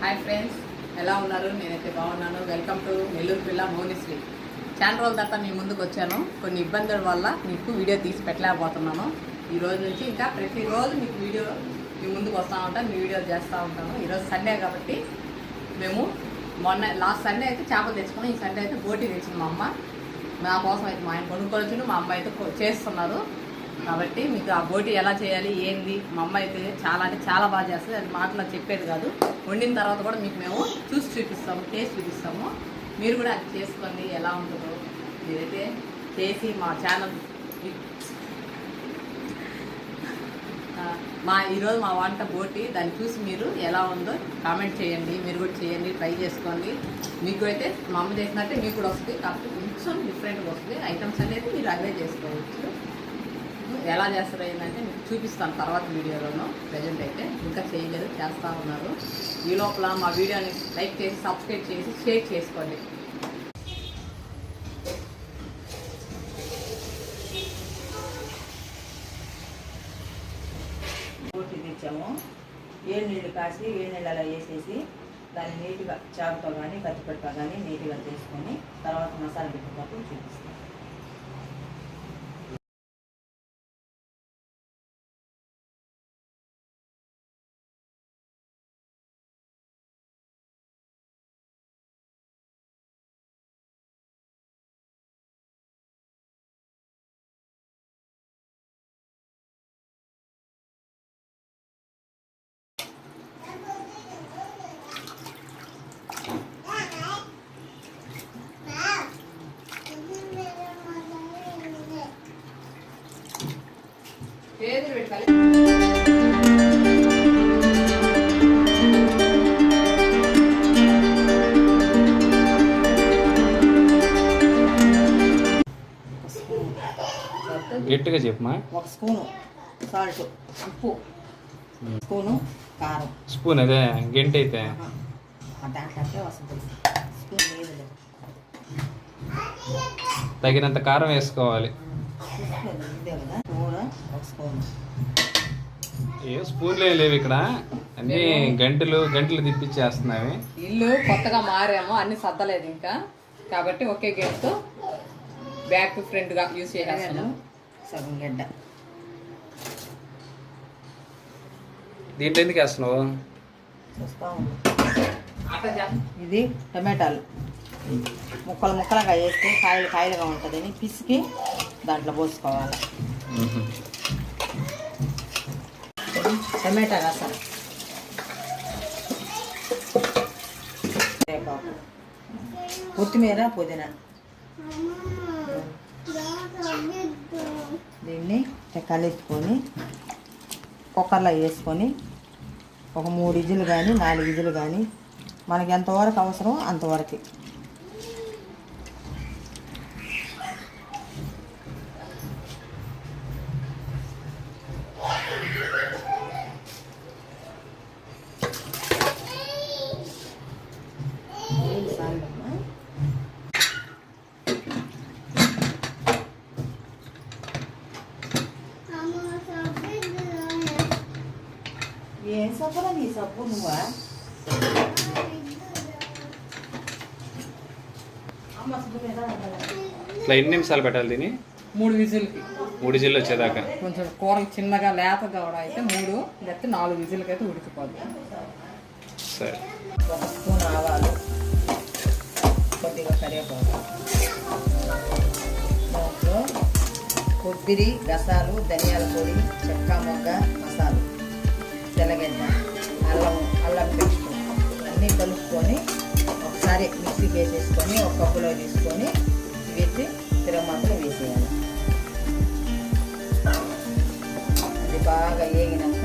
Hi friends, ఎలా ఉన్నారు? నేనైతే బాగున్నాను. వెల్కమ్ టు నెల్లూరు పిల్ల మౌనిశ్రీ. చాలా రోజుల తర్వాత మీ ముందుకు వచ్చాను. కొన్ని ఇబ్బందుల వల్ల మీకు వీడియో తీసి పెట్టలేకపోతున్నాను. ఈ రోజు నుంచి ఇంకా ప్రతిరోజు మీకు వీడియో మీ ముందుకు వస్తూ ఉంటాను, మీ వీడియోలు చేస్తూ ఉంటాను. ఈరోజు సండే కాబట్టి మేము లాస్ట్ సండే అయితే చేపలు తెచ్చుకున్నాం. ఈ సండే అయితే బోటీ తెచ్చింది మా అమ్మ. నా కోసం అయితే మా ఆయన కొనుక్కొని మా అమ్మ అయితే చేస్తున్నారు. కాబట్టి మీకు ఆ బోటీ ఎలా చేయాలి ఏంది, మా అమ్మ అయితే చాలా అంటే చాలా బాగా చేస్తుంది. అది మాటలో చెప్పేది కాదు. వండిన తర్వాత కూడా మీకు మేము చూసి చూపిస్తాము, టేస్ట్ చూపిస్తాము. మీరు కూడా అది చేసుకోండి, ఎలా ఉంటుందో మీరైతే చేసి మా ఛానల్ ఈరోజు మా వంట బోటీ, దాన్ని చూసి మీరు ఎలా ఉందో కామెంట్ చేయండి. మీరు కూడా చేయండి, ట్రై చేసుకోండి. మీకు అయితే మా అమ్మ చేసినట్టే మీకు కూడా వస్తుంది, కాకపోతే కొంచెం డిఫరెంట్గా వస్తుంది. ఐటమ్స్ అనేది మీరు అవే చేసుకోవచ్చు. ఎలా చేస్తారో ఏంటంటే మీకు చూపిస్తాను తర్వాత వీడియోలోనూ. ప్రజెంట్ అయితే ఇంకా చేయలేదు, చేస్తూ ఉన్నారు. ఈ లోపల మా వీడియోని లైక్ చేసి సబ్స్క్రైబ్ చేసి షేర్ చేసుకోండి. బోటి తెచ్చాము. ఏడు నీళ్ళు కాసి ఏడు నీళ్ళు అలా వేసేసి దాన్ని నీట్గా చాకుతో కానీ కత్తిపెట్టతో కానీ నీట్గా చేసుకొని తర్వాత మసాలా పెట్టుకున్నప్పుడు చూపిస్తాం. చేతులు పెట్టాలి. గట్టిగా చెప్పమా. ఒక స్పూను సాల్ట్, ఉప్పు, స్పూను కారం. స్పూన్ అదే గంట అయితే దాంట్లో వస్తుంది. స్పూన్ లేదు, తగినంత కారం వేసుకోవాలి. ఏ స్పూన్లు లేవు ఇక్కడ, అన్ని గంటలు తిప్పించేస్తున్నాయి. ఇల్లు కొత్తగా మారాము, అన్ని సర్దలేదు ఇంకా, కాబట్టి ఒకే గేట్తో బ్యాక్ ఫ్రంట్ గా యూజ్ చేయాలి. సగం గడ్డ దీంట్లో ఎందుకు వేస్తున్నావు? ఇది టమాటాలు ముక్కలు ముక్కలుగా వేస్తే కాయలుగా ఉంటుందని పిసికి దాంట్లో పోసుకోవాలి. టమాటా రసం, కొత్తిమీర, పుదీనా. దీన్ని కలిపుకొని కుక్కర్లో వేసుకొని ఒక 3 విజిల్ కానీ 4 విజిల్ కానీ మనకి ఎంతవరకు అవసరం అంతవరకు ఏం సబ్బురా నీ సబ్బు నువ్వా? ఇట్లా ఎన్ని నిమిషాలు పెట్టాలి దీన్ని? 3 విజిల్కి. 3 విజిల్లు వచ్చేదాకా. కొంచెం కూర చిన్నగా లేతగా కూడా అయితే 3 లేకపోతే 4 విజిల్కి అయితే ఉడికిపోద్ది. సరే. ఒక స్పూన్ ఆవాలు, కొద్దిగా కరివేపాకు, దాంట్లో కొబ్బరి, గసాలు, ధనియాల పొడి, చెక్క మొగ్గ, మసాలు, తెల్లగడ్డ, అల్లం పేస్ట్ అన్నీ కలుపుకొని ఒకసారి మిక్సీకి వేసేసుకొని ఒక కప్పులో తీసుకొని వేసి తిరగమాతలో వేసేయాలి. అది బాగా వేగినాక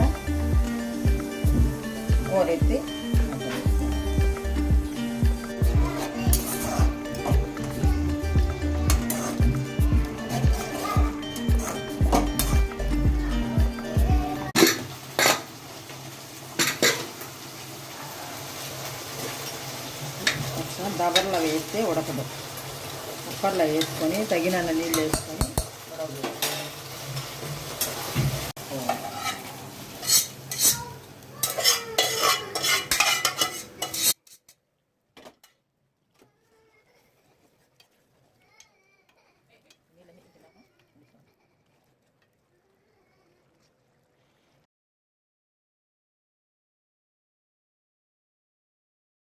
కూరెత్తి దబర్లో వేస్తే ఉడకదు. కుక్కర్లో వేసుకొని తగినంత నీళ్ళు వేసుకొని ఉడకదు.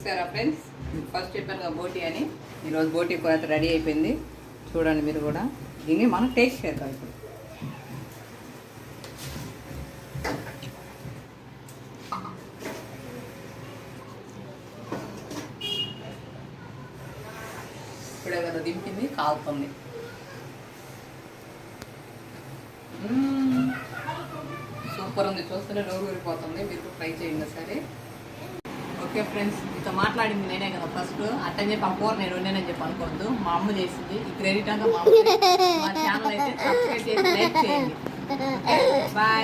సరే ఫ్రెండ్స్, ఫస్ట్ చెప్పాను కదా బోటీ అని. ఈరోజు బోటీ కూర అయితే రెడీ అయిపోయింది. చూడండి మీరు కూడా. దీన్ని మనం టేస్ట్ చేద్దాం ఇప్పుడు. ఇప్పుడే కదా దింపింది, కాలుతుంది. సూపర్ ఉంది, చూస్తూనే నోరు ఊరిపోతుంది. మీరు ట్రై చేయండి సరే. ఓకే ఫ్రెండ్స్, మీతో మాట్లాడింది నేనే కదా ఫస్ట్. అట్టని చెప్పి ఆ కూర నేను వండానని చెప్పి అనుకోవద్దు. మా అమ్మ చేసింది. ఈ క్రెడిట్ అంతా మా అమ్మ. మా ఛానల్ అయితే సబ్స్క్రైబ్ చేసి లైక్ చేయండి. బాయ్.